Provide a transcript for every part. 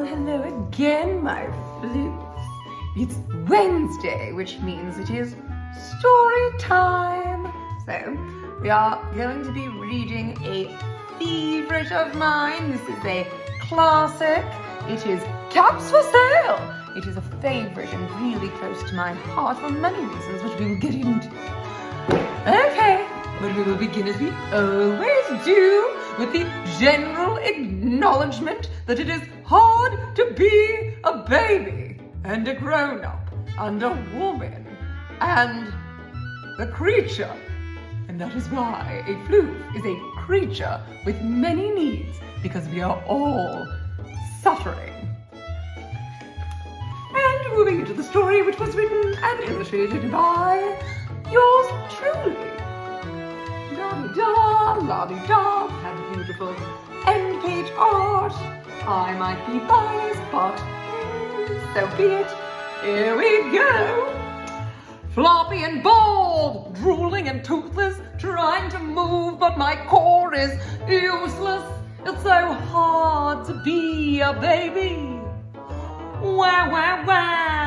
Well, hello again, my Floofs. It's Wednesday, which means it is story time. So, we are going to be reading a favorite of mine. This is a classic. It is Caps for Sale. It is a favorite and really close to my heart for many reasons, which we will get into. Okay, but we will begin as we always do with the general acknowledgement that it is hard to be a baby and a grown-up and a woman and a creature. And that is why a floof is a creature with many needs, because we are all suffering. And moving into the story, which was written and illustrated by yours truly. La-di-da, la-di-da, and beautiful end page art. I might be biased, but so be it. Here we go. Floppy and bald, drooling and toothless, trying to move, but my core is useless. It's so hard to be a baby. Wah, wah, wah.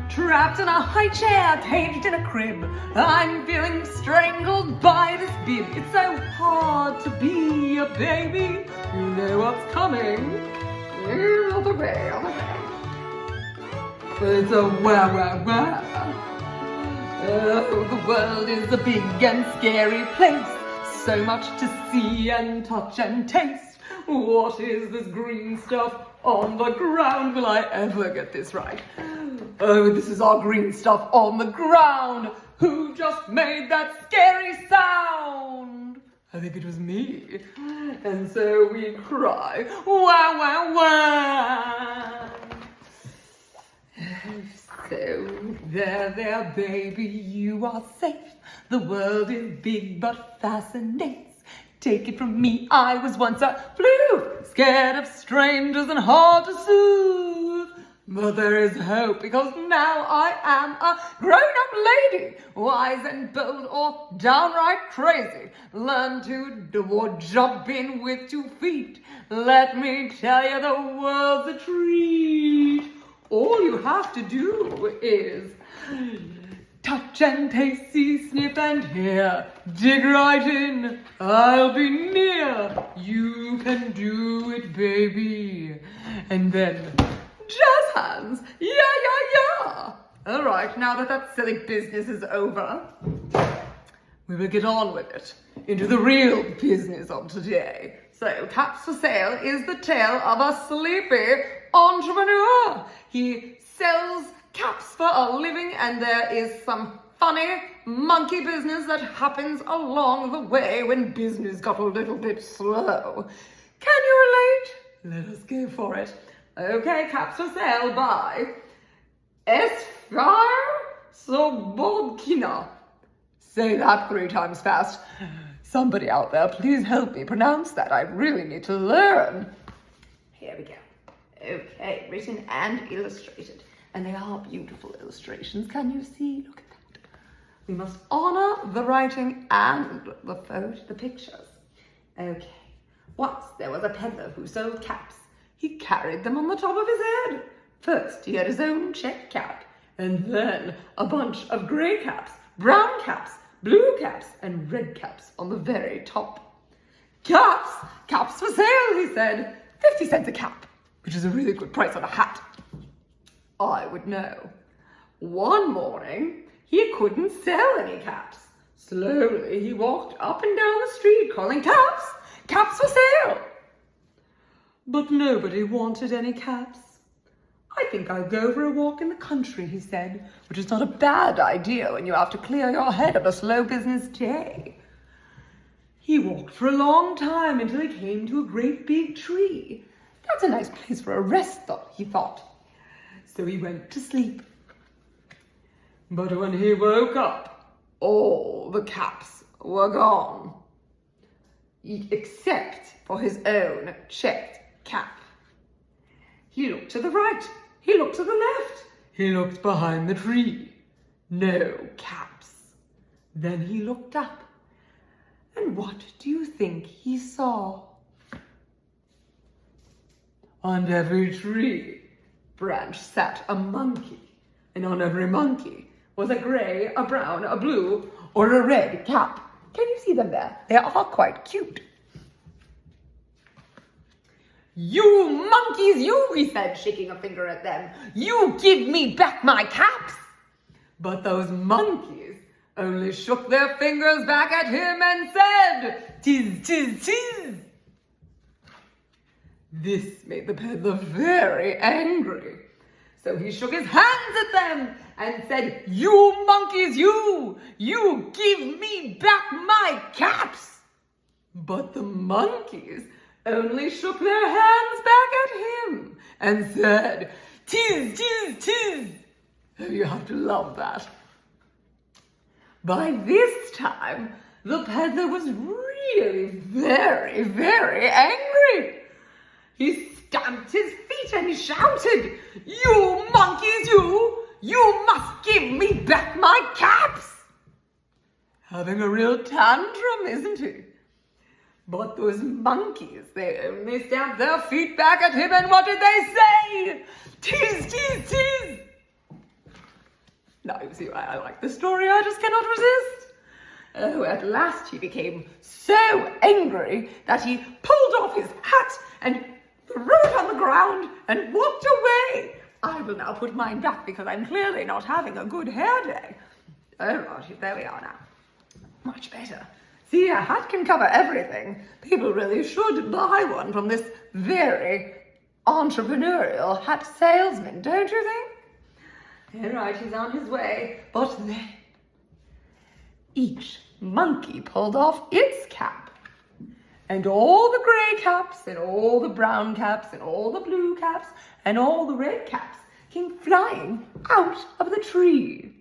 Trapped in a high chair, caged in a crib. I'm feeling strangled by this bib. It's so hard to be a baby. You know what's coming. Other way, other way. It's a wah, wah, wah. Oh, the world is a big and scary place. So much to see and touch and taste. What is this green stuff on the ground? Will I ever get this right? Oh, this is our green stuff on the ground. Who just made that scary sound? I think it was me. And so we cry, wah, wah, wah. So, there, baby, you are safe. The world is big but fascinates. Take it from me, I was once a floof, scared of strangers and hard to soothe. But there is hope, because now I am a grown-up lady, wise and bold or downright crazy. Learn to jump in with 2 feet. Let me tell you, the world's a treat. All you have to do is touch and taste, see, sniff and hear. Dig right in, I'll be near. You can do it, baby. And then jazz hands, yeah, yeah, yeah. All right, now that silly business is over, we will get on with it, into the real business of today. So, Caps for Sale is the tale of a sleepy entrepreneur. He sells caps for a living, and there is some funny monkey business that happens along the way when business got a little bit slow. Can you relate? Let us go for it. Okay, Caps for Sale by Esphyr Slobodkina. Say that 3 times fast. Somebody out there, please help me pronounce that. I really need to learn. Here we go. Okay, written and illustrated. And they are beautiful illustrations. Can you see? Look at that. We must honor the writing and the pictures. Okay. Once there was a peddler who sold caps. He carried them on the top of his head. First, he had his own check cap, and then a bunch of grey caps, brown caps, blue caps, and red caps on the very top. Caps for sale, he said. 50 cents a cap, which is a really good price on a hat. I would know. One morning, he couldn't sell any caps. Slowly, he walked up and down the street calling, caps for sale. But nobody wanted any caps. I think I'll go for a walk in the country, he said, which is not a bad idea when you have to clear your head on a slow business day. He walked for a long time until he came to a great big tree. That's a nice place for a rest, he thought. So he went to sleep. But when he woke up, all the caps were gone, except for his own checked cap. He looked to the right, he looked to the left, he looked behind the tree. No caps. Then he looked up, and what do you think he saw? On every tree branch sat a monkey, and on every monkey was a grey, a brown, a blue, or a red cap. Can you see them there? They are quite cute. You monkeys, you, he said, shaking a finger at them. You give me back my caps. But those monkeys only shook their fingers back at him and said, "'Tis, 'tis, 'tis." This made the peddler very angry. So he shook his hands at them and said, "You monkeys, you give me back my caps." But the monkeys only shook their hands back at him and said, "'Tis, 'tis, 'tis." Oh, you have to love that. By this time, the peddler was really very, very angry. He stamped his feet and shouted, "You monkeys, you must give me back my caps." Having a real tantrum, isn't he? But those monkeys, they only stamped their feet back at him, and what did they say? "'Tis, 'tis, 'tis." Now you see why I like this story, I just cannot resist. Oh, at last he became so angry that he pulled off his hat and threw it on the ground and walked away. I will now put mine back because I'm clearly not having a good hair day. All right, there we are now. Much better. See, a hat can cover everything. People really should buy one from this very entrepreneurial hat salesman, don't you think? All right, he's on his way. But then each monkey pulled off its cap. And all the grey caps, and all the brown caps, and all the blue caps, and all the red caps came flying out of the tree.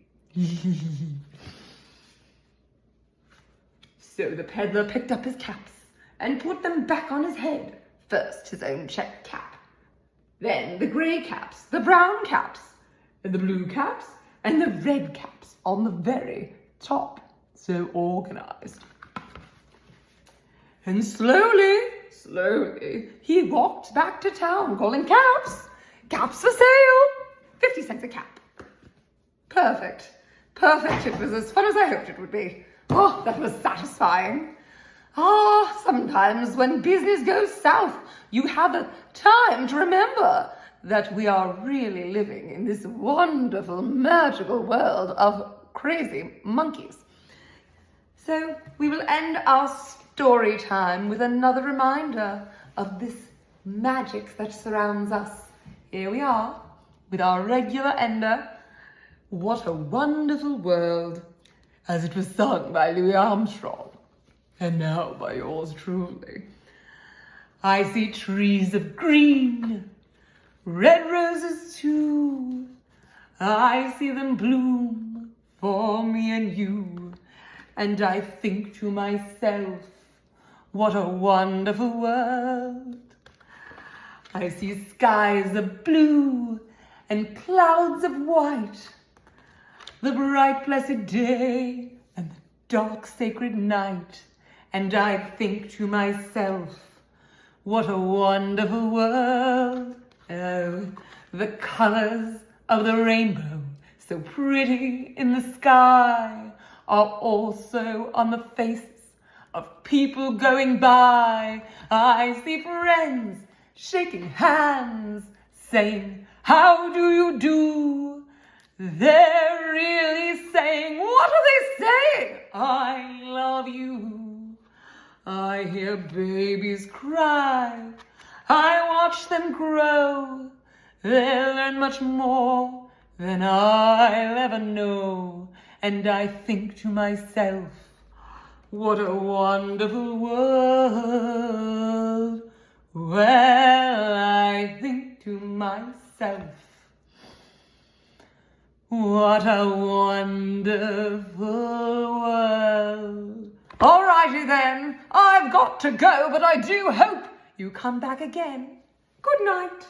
So the peddler picked up his caps and put them back on his head. First his own checked cap, then the grey caps, the brown caps, and the blue caps, and the red caps on the very top. So organised. And slowly, he walked back to town, calling, "Caps! Caps for sale! 50 cents a cap." Perfect. It was as fun as I hoped it would be. Oh, that was satisfying. Sometimes when business goes south, you have a time to remember that we are really living in this wonderful, magical world of crazy monkeys. So we will end our story time with another reminder of this magic that surrounds us. Here we are, with our regular ender. What a wonderful world, as it was sung by Louis Armstrong, and now by yours truly. I see trees of green, red roses too. I see them bloom for me and you. And I think to myself, what a wonderful world. I see skies of blue and clouds of white, the bright blessed day and the dark sacred night. And I think to myself, what a wonderful world. Oh, the colors of the rainbow, so pretty in the sky, are also on the faces of people going by. I see friends shaking hands, saying, "How do you do?" They're really saying, what are they saying? "I love you." I hear babies cry. I watch them grow. They'll learn much more than I'll ever know. And I think to myself, what a wonderful world. Well, I think to myself, what a wonderful world. Alrighty then, I've got to go, but I do hope you come back again. Good night.